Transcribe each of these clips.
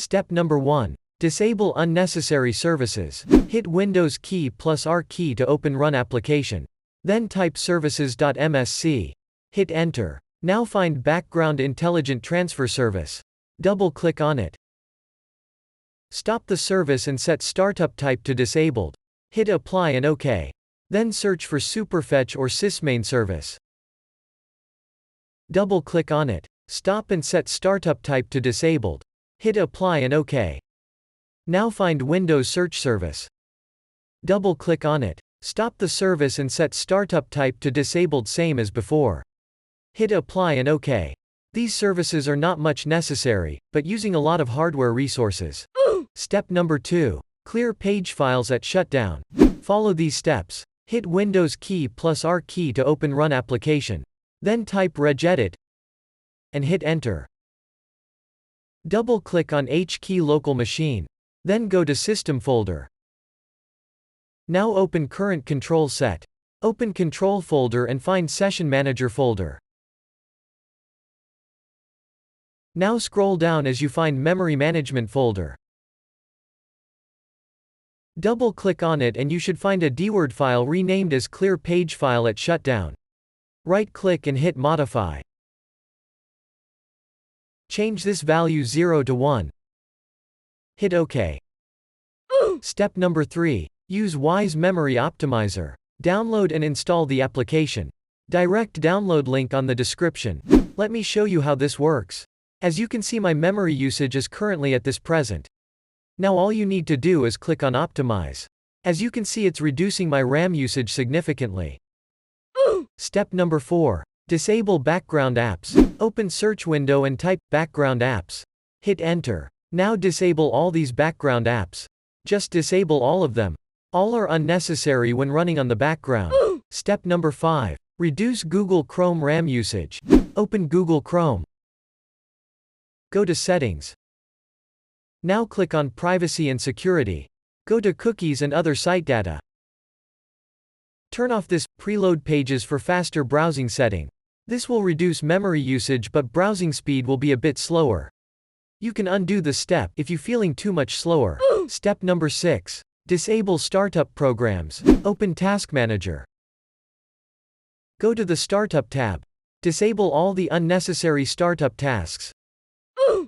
Step number 1. Disable unnecessary services. Hit Windows key plus R key to open Run application. Then type services.msc. Hit Enter. Now find Background Intelligent Transfer Service. Double-click on it. Stop the service and set Startup Type to Disabled. Hit Apply and OK. Then search for Superfetch or Sysmain service. Double-click on it. Stop and set Startup Type to Disabled. Hit Apply and OK. Now find Windows Search Service. Double-click on it. Stop the service and set Startup Type to Disabled same as before. Hit Apply and OK. These services are not much necessary, but using a lot of hardware resources. Step number 2. Clear page files at shutdown. Follow these steps. Hit Windows key plus R key to open Run application. Then type regedit and hit Enter. Double-click on H key local machine. Then go to System folder. Now open Current Control Set. Open Control folder and find Session Manager folder. Now scroll down as you find Memory Management folder. Double-click on it and you should find a DWORD file renamed as Clear Page File at Shutdown. Right-click and hit Modify. Change this value 0 to 1. Hit OK. Step number 3. Use Wise Memory Optimizer. Download and install the application. Direct download link on the description. Let me show you how this works. As you can see, my memory usage is currently at this present. Now all you need to do is click on Optimize. As you can see, it's reducing my RAM usage significantly. Step number 4. Disable background apps. Open search window and type background apps. Hit Enter. Now disable all these background apps. Just disable all of them. All are unnecessary when running on the background. Step number 5. Reduce Google Chrome RAM usage. Open Google Chrome. Go to Settings. Now click on Privacy and Security. Go to Cookies and Other Site Data. Turn off this Preload Pages for faster browsing setting. This will reduce memory usage but browsing speed will be a bit slower. You can undo the step if you're feeling too much slower. Step number 6. Disable Startup Programs. Open Task Manager. Go to the Startup tab. Disable all the unnecessary startup tasks.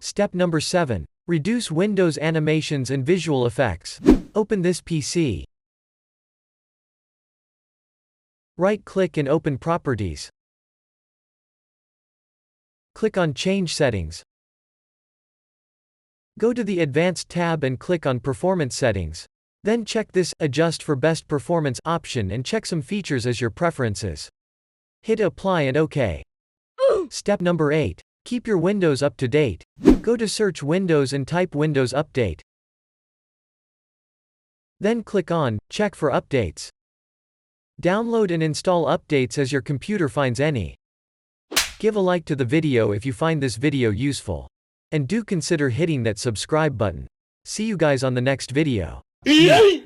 Step number 7. Reduce Windows animations and visual effects. Open this PC. Right-click and open Properties. Click on Change Settings. Go to the Advanced tab and click on Performance Settings. Then check this Adjust for Best Performance option and check some features as your preferences. Hit Apply and OK. Step number 8. Keep your Windows up to date. Go to Search Windows and type Windows Update. Then click on Check for Updates. Download and install updates as your computer finds any. Give a like to the video if you find this video useful. And do consider hitting that subscribe button. See you guys on the next video.